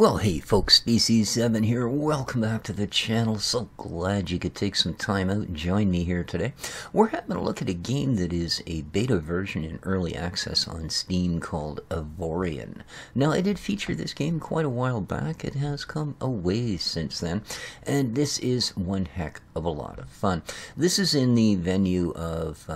Well, hey folks, Species7 here. Welcome back to the channel. So glad you could take some time out and join me here today. We're having a look at a game that is a beta version in early access on Steam called Avorion. Now, I did feature this game quite a while back. It has come a ways since then, and this is one heck of a lot of fun. This is in the venue of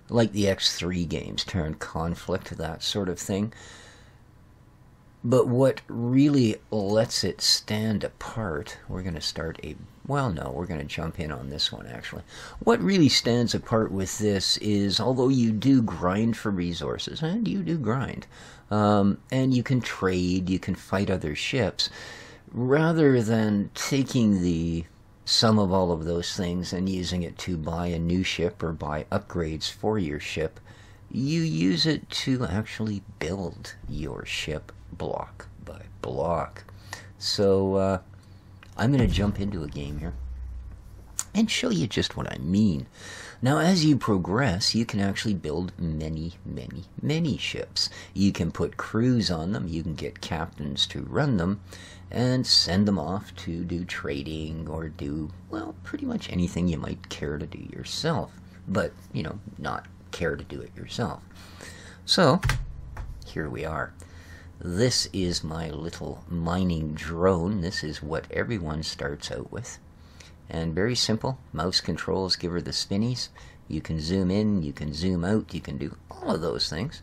like the X3 games, Terran Conflict, that sort of thing. But what really lets it stand apart, we're going to start a, well, no, we're going to jump in on this one, actually. What really stands apart with this is, although you do grind for resources, and you do grind, and you can trade, you can fight other ships, rather than taking the sum of all of those things and using it to buy a new ship or buy upgrades for your ship, you use it to actually build your ship block by block. So I'm going to jump into a game here and show you just what I mean. Now, as you progress, you can actually build many ships. You can put crews on them, you can get captains to run them, and send them off to do trading or do, well, pretty much anything you might care to do yourself. But, you know, not care to do it yourself. So, here we are. This is my little mining drone. This is what everyone starts out with. And very simple. Mouse controls give her the spinnies. You can zoom in, you can zoom out, you can do all of those things.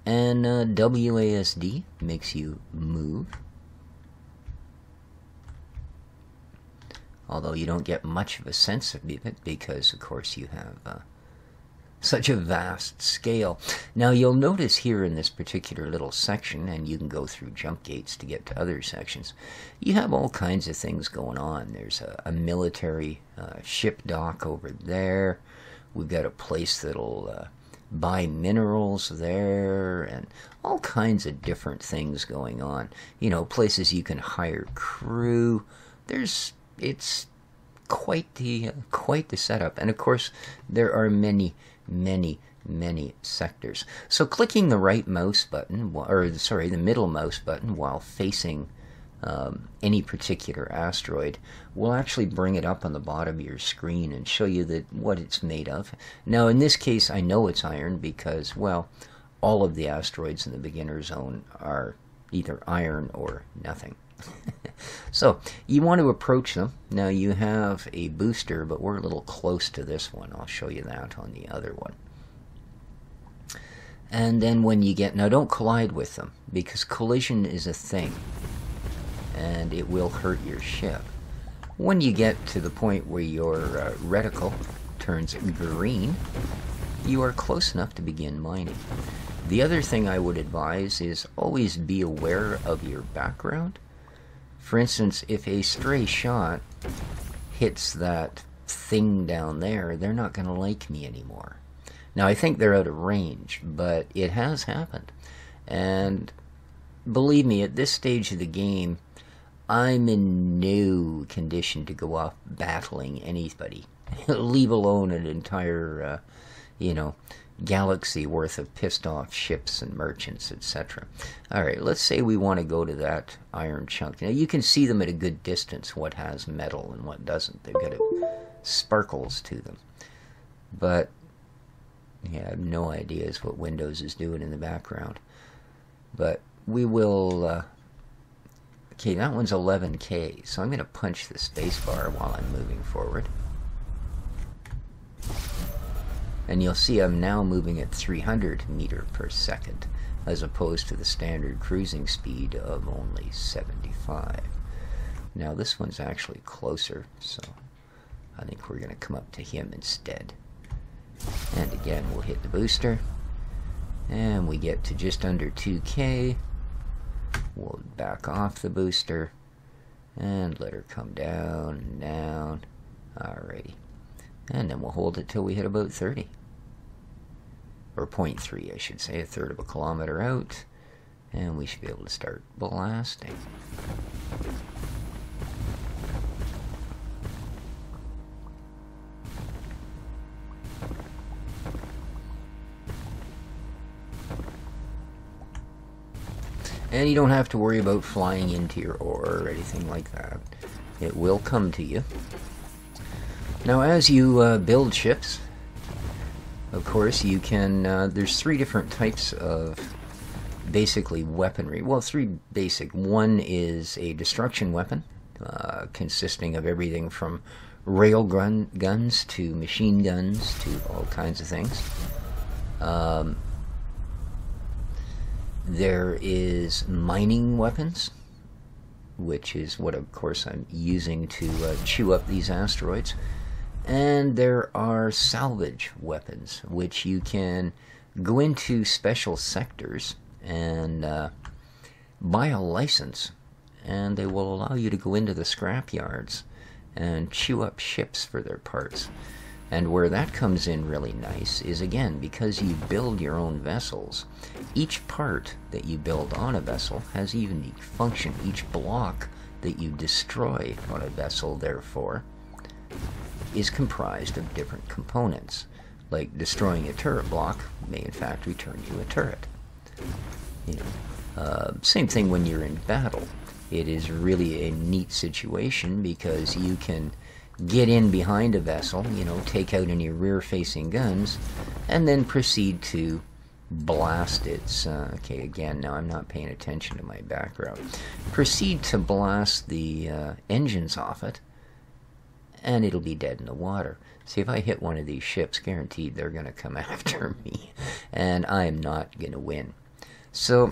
And WASD makes you move. Although you don't get much of a sense of it because, of course, you have such a vast scale. Now, you'll notice here in this particular little section, and you can go through jump gates to get to other sections, you have all kinds of things going on. There's a military ship dock over there. We've got a place that'll buy minerals there, and all kinds of different things going on. You know, places you can hire crew. It's quite the setup, and of course there are many sectors. So clicking the right mouse button, or sorry, the middle mouse button while facing any particular asteroid will actually bring it up on the bottom of your screen and show you what it's made of. Now, in this case, I know it's iron because, well, all of the asteroids in the beginner zone are either iron or nothing. So, you want to approach them. Now, you have a booster, but we're a little close to this one. I'll show you that on the other one. And then when you get... Now, don't collide with them, because collision is a thing, and it will hurt your ship. When you get to the point where your reticle turns green, you are close enough to begin mining. The other thing I would advise is always be aware of your background. For instance, if a stray shot hits that thing down there, they're not going to like me anymore. Now, I think they're out of range, but it has happened. And believe me, at this stage of the game, I'm in no condition to go off battling anybody, leave alone an entire, galaxy worth of pissed off ships and merchants, etc. Alright, let's say we want to go to that iron chunk. Now, you can see them at a good distance, what has metal and what doesn't. They've got sparkles to them. But, yeah, I have no idea what Windows is doing in the background. But we will... okay, that one's 11K, so I'm going to punch the spacebar while I'm moving forward. And you'll see I'm now moving at 300 meters per second, as opposed to the standard cruising speed of only 75. Now this one's actually closer, so I think we're going to come up to him instead. And again, we'll hit the booster, and we get to just under 2K. We'll back off the booster, and let her come down and down. Alrighty. And then we'll hold it till we hit about 30. Or 0.3, I should say, a third of a kilometer out. And we should be able to start blasting. And you don't have to worry about flying into your ore or anything like that. It will come to you. Now, as you build ships, of course, you can... there's 3 different types of basically weaponry. Well, 3 basic. One is a destruction weapon, consisting of everything from railgun guns to machine guns to all kinds of things. There is mining weapons, which is what, of course, I'm using to chew up these asteroids. And there are salvage weapons, which you can go into special sectors and buy a license, and they will allow you to go into the scrapyards and chew up ships for their parts. And where that comes in really nice is, again, because you build your own vessels, each part that you build on a vessel has a unique function. Each block that you destroy on a vessel, therefore, is comprised of different components. Like destroying a turret block may in fact return you a turret. You know, same thing when you're in battle. It is really a neat situation because you can get in behind a vessel, you know, take out any rear-facing guns, and then proceed to blast its... okay, again, now I'm not paying attention to my background. Proceed to blast the engines off it, and it'll be dead in the water. See, if I hit one of these ships, guaranteed they're going to come after me, and I'm not going to win. So,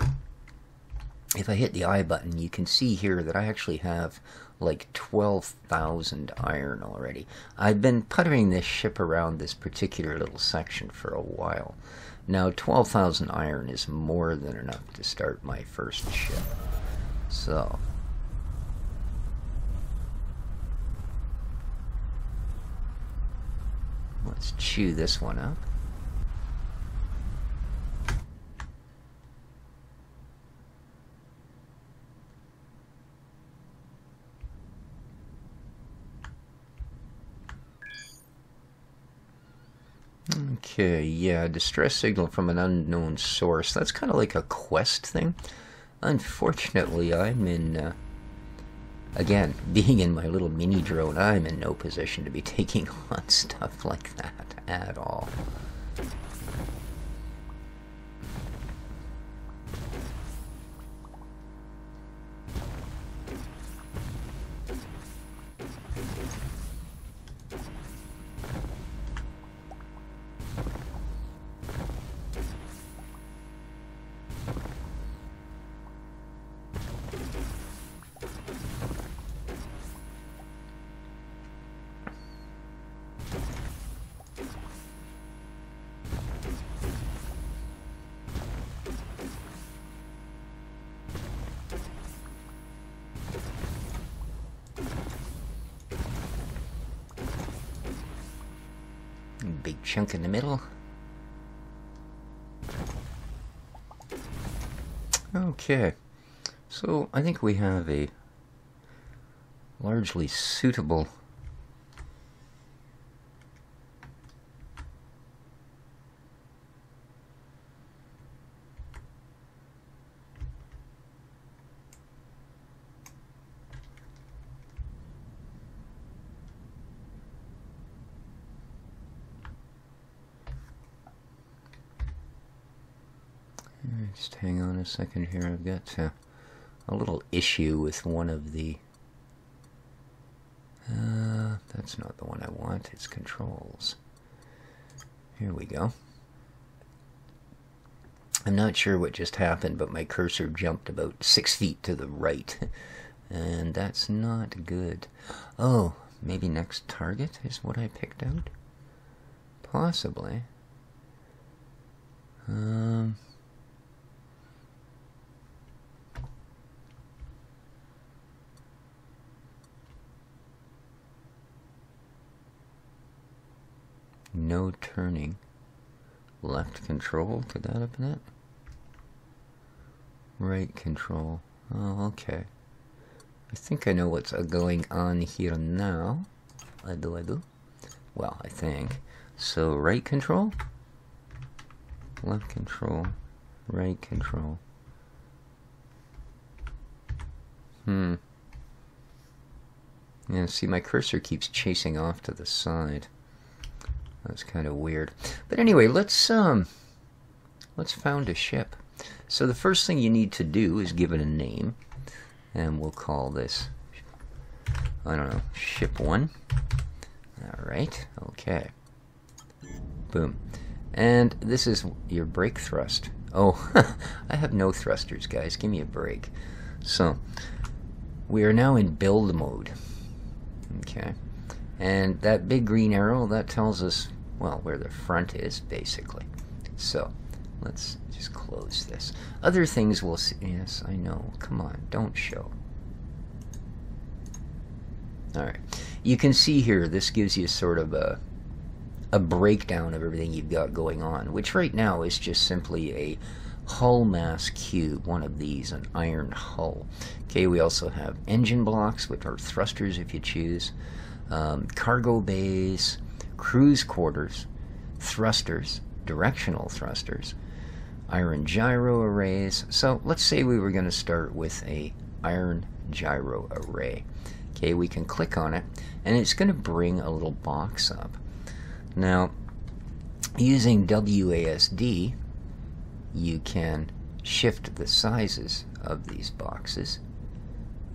if I hit the I button, you can see here that I actually have like 12,000 iron already. I've been puttering this ship around this particular little section for a while. Now, 12,000 iron is more than enough to start my first ship. So... let's chew this one up. Okay, yeah, distress signal from an unknown source. That's kind of like a quest thing. Unfortunately, I'm in... again, being in my little mini drone, I'm in no position to be taking on stuff like that at all. Big chunk in the middle. Okay, so I think we have a largely suitable just hang on a second here. I've got a little issue with one of the... that's not the one I want. It's controls. Here we go. I'm not sure what just happened, but my cursor jumped about 6 feet to the right. And that's not good. Oh, maybe next target is what I picked out? Possibly. No turning. Left control, could that have been it? Right control. Oh, okay. I think I know what's going on here now. I do. Well, I think. So, right control? Left control. Right control. Yeah, see, my cursor keeps chasing off to the side. That's kind of weird. But anyway, let's found a ship. So the first thing you need to do is give it a name, and we'll call this, I don't know, ship 1. All right, okay. Boom. And this is your brake thrust. Oh, I have no thrusters, guys. Give me a break. So, we are now in build mode. Okay. And that big green arrow, that tells us, well, where the front is, basically. So, let's just close this. Other things we'll see. Yes, I know. Come on, don't show. Alright. You can see here, this gives you sort of a breakdown of everything you've got going on, which right now is just simply a hull mass cube, one of these, an iron hull. Okay, we also have engine blocks, which are thrusters if you choose, cargo bays, cruise quarters, thrusters, directional thrusters, iron gyro arrays. So let's say we were going to start with a iron gyro array. Okay, we can click on it, and it's going to bring a little box up. Now, using WASD, you can shift the sizes of these boxes.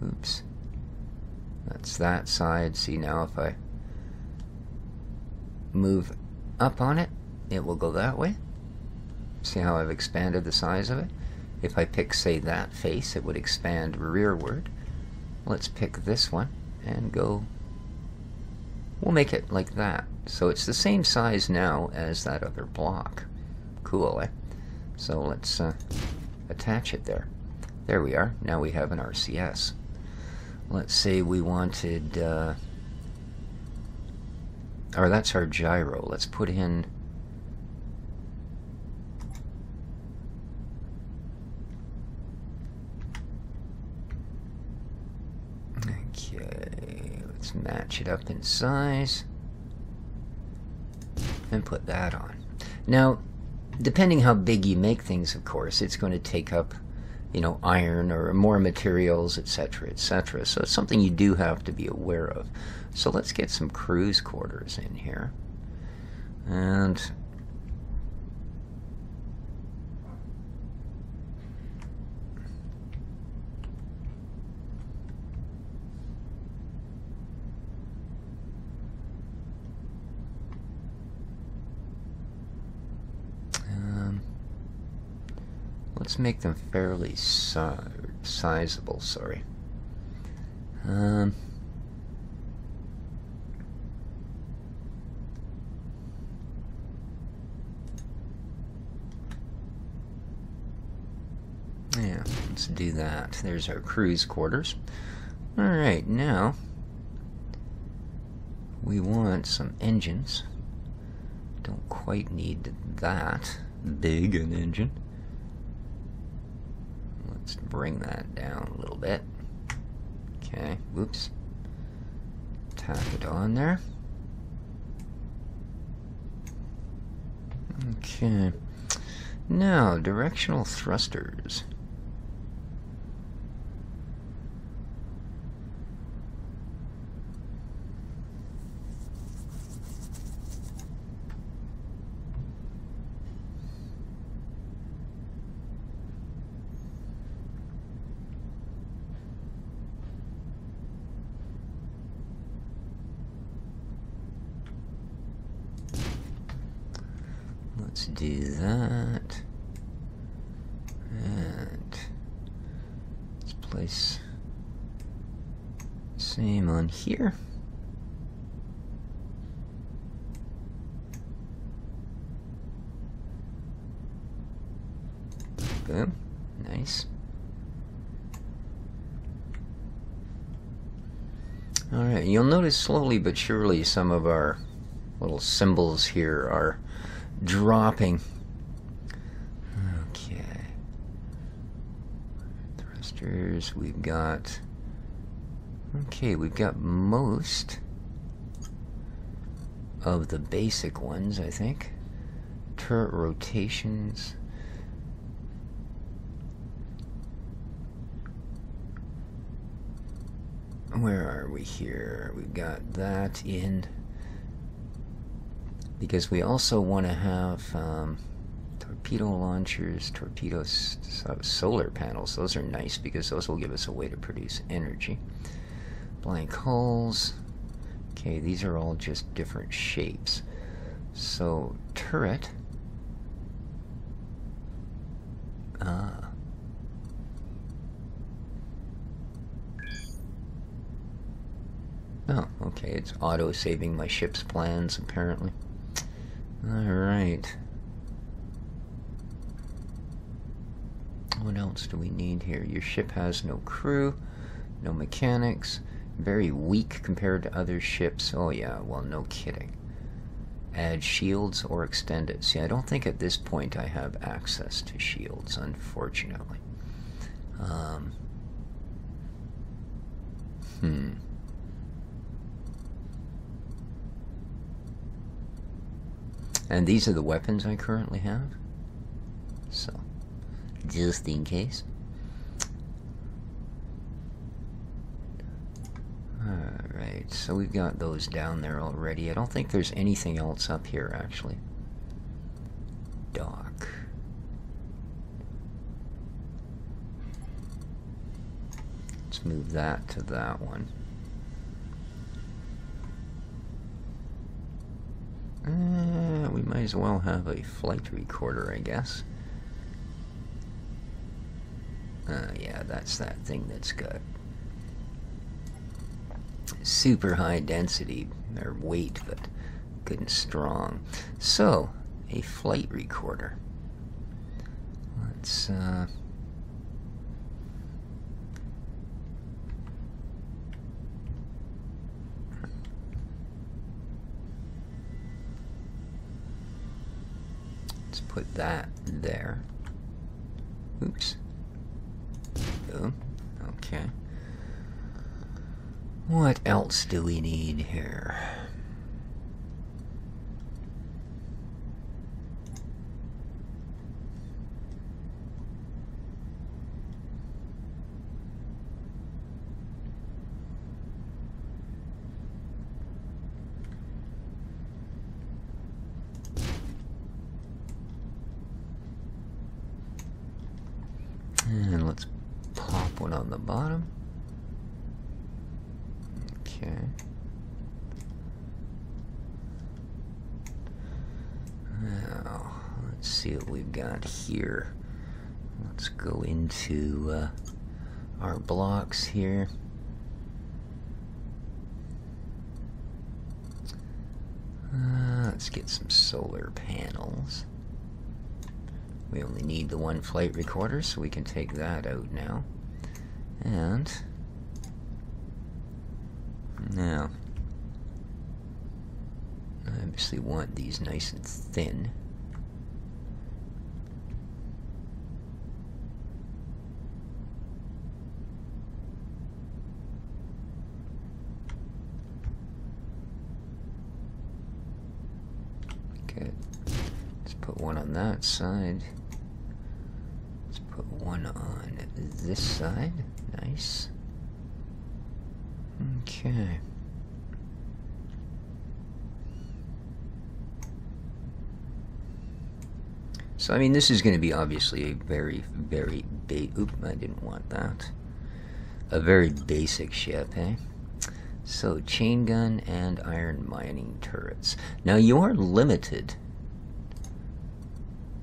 Oops. That's that side. See, now if I move up on it, it will go that way. See how I've expanded the size of it? If I pick, say, that face, it would expand rearward. Let's pick this one and go. We'll make it like that. So it's the same size now as that other block. Cool, eh? So let's attach it there. There we are. Now we have an RCS. Let's say we wanted, or that's our gyro. Let's put in, okay, let's match it up in size and put that on. Now, depending how big you make things, of course, it's going to take up, you know, iron or more materials, etc., etc. So it's something you do have to be aware of. So let's get some cruise quarters in here. And let's make them fairly sizable, sorry. Yeah, let's do that. There's our cruise quarters. Alright, now we want some engines. Don't quite need that big an engine. Let's bring that down a little bit. Okay, whoops. Tack it on there. Okay. Now, directional thrusters. Let's do that. And let's place same on here. Boom. Nice. Alright, you'll notice slowly but surely some of our little symbols here are dropping. Okay. Thrusters, we've got... Okay, we've got most of the basic ones, I think. Turret rotations. Where are we here? We've got that in, because we also want to have torpedo launchers, solar panels. Those are nice because those will give us a way to produce energy. Blank hulls. Okay, these are all just different shapes. So, turret. Oh, okay, it's auto-saving my ship's plans, apparently. Alright. What else do we need here? Your ship has no crew, no mechanics, very weak compared to other ships. Oh yeah, well, no kidding. Add shields or extend it. See, I don't think at this point I have access to shields, unfortunately. And these are the weapons I currently have. So, just in case. Alright, so we've got those down there already. I don't think there's anything else up here, actually. Dock. Let's move that to that one. We might as well have a flight recorder, I guess. Yeah, that's that thing that's got super high density, or weight, but good and strong. So, a flight recorder. Let's, put that there. Oops. Boom. Okay. What else do we need here? And let's pop one on the bottom. Okay. Now, let's see what we've got here. Let's go into our blocks here. Let's get some solar panels. We only need the one flight recorder, so we can take that out now. And now, I obviously want these nice and thin. Good. Let's put one on that side. Put one on this side. Nice. Okay. So, I mean, this is going to be obviously a very, very oop, I didn't want that. A very basic ship, eh? So, chain gun and iron mining turrets. Now, you are limited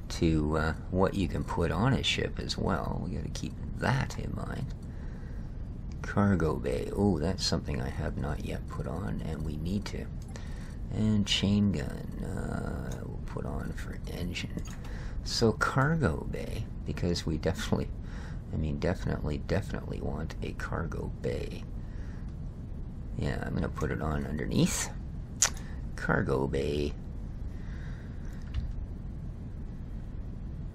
to what you can put on a ship as well. We got to keep that in mind. Cargo bay. Oh, that's something I have not yet put on, and we need to. And chain gun. We'll put on for engine. So cargo bay, because we definitely, I mean, definitely want a cargo bay. Yeah, I'm gonna put it on underneath. Cargo bay.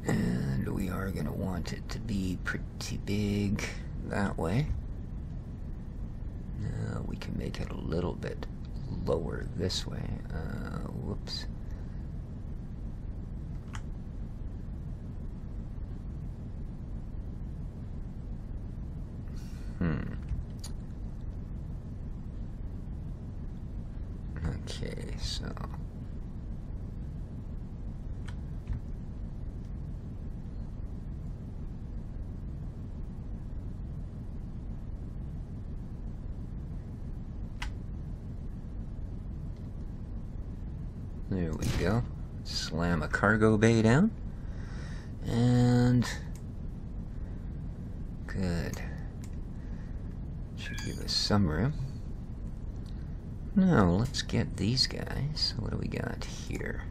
And we are going to want it to be pretty big that way. We can make it a little bit lower this way. Whoops. Okay, so there we go. Slam a cargo bay down. And good. Should give us some room. Now, let's get these guys. What do we got here?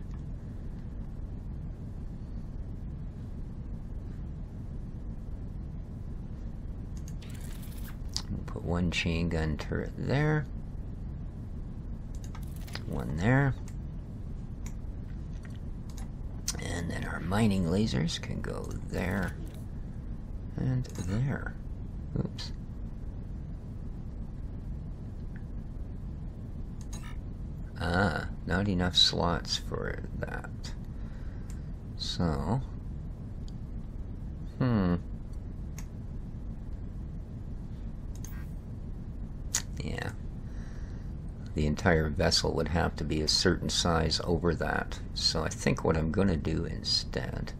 We'll put one chain gun turret there. One there. And then our mining lasers can go there and there. Oops. Ah, not enough slots for that. So, yeah. The entire vessel would have to be a certain size over that. So I think what I'm going to do instead,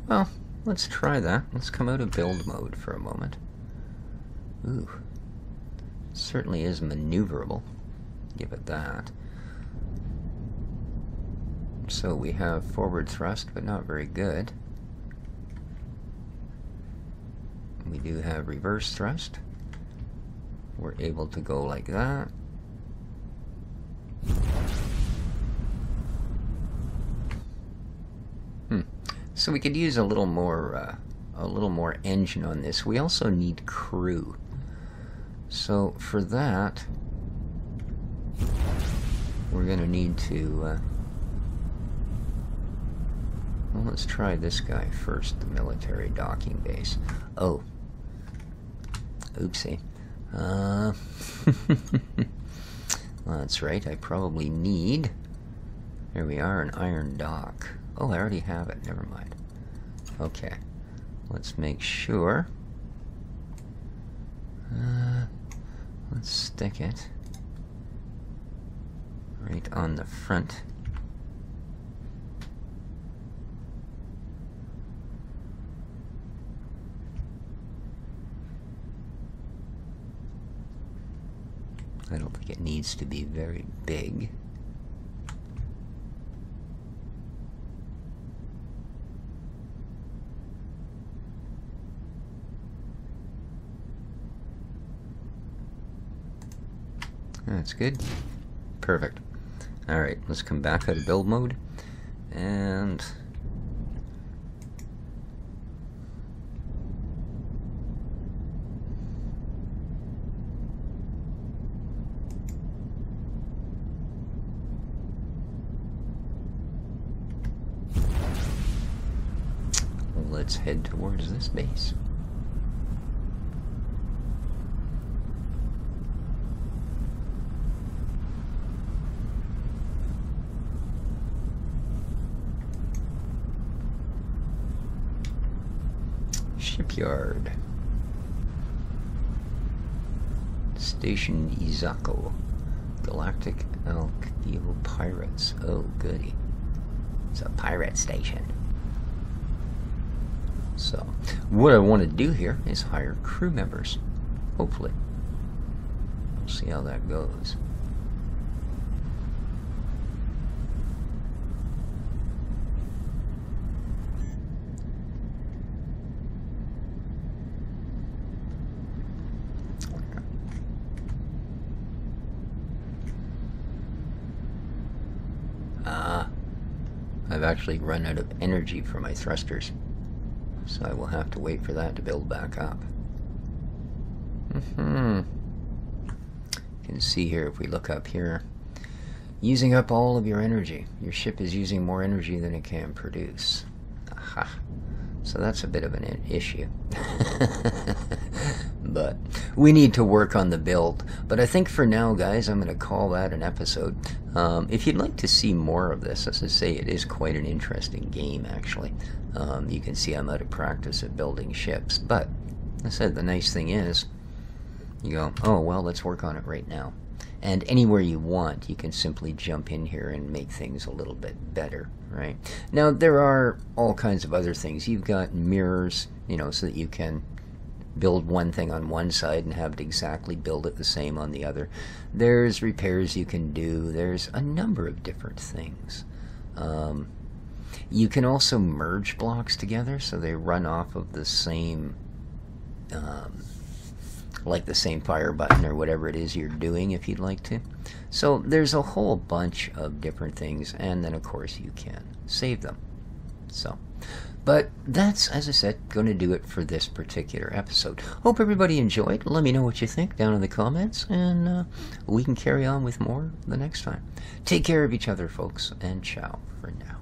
well, let's try that. Let's come out of build mode for a moment. Ooh, certainly is maneuverable. Give it that. So we have forward thrust, but not very good. We do have reverse thrust. We're able to go like that. So we could use a little more engine on this. We also need crew. So for that, we're going to need to. Well, let's try this guy first, the military docking base. Oh. Oopsie. Well, that's right, I probably need... Here we are, an iron dock. Oh, I already have it, never mind. Okay, let's make sure. Let's stick it right on the front. I don't think it needs to be very big. That's good. Perfect. Alright, let's come back out of build mode. And... let's head towards this base. Shipyard. Station Izako. Galactic Alkeo Pirates. Oh, goody. It's a pirate station. So, what I want to do here is hire crew members. Hopefully. We'll see how that goes. I've actually run out of energy for my thrusters. So I will have to wait for that to build back up. You can see here, if we look up here, using up all of your energy. Your ship is using more energy than it can produce. Aha. So that's a bit of an issue. But we need to work on the build. But I think for now, guys, I'm going to call that an episode. If you'd like to see more of this, as I say, it is quite an interesting game, actually. You can see I'm out of practice at building ships. But, as I said, the nice thing is, you go, oh, well, let's work on it right now. And anywhere you want, you can simply jump in here and make things a little bit better, right? Now, there are all kinds of other things. You've got mirrors, so that you can build one thing on one side and have it exactly build it the same on the other. There's repairs you can do. There's a number of different things. You can also merge blocks together so they run off of the same like the same fire button or whatever it is you're doing if you'd like to. So there's a whole bunch of different things, and then of course you can save them. So, but that's, as I said, going to do it for this particular episode. Hope everybody enjoyed. Let me know what you think down in the comments, and we can carry on with more the next time. Take care of each other, folks, and ciao for now.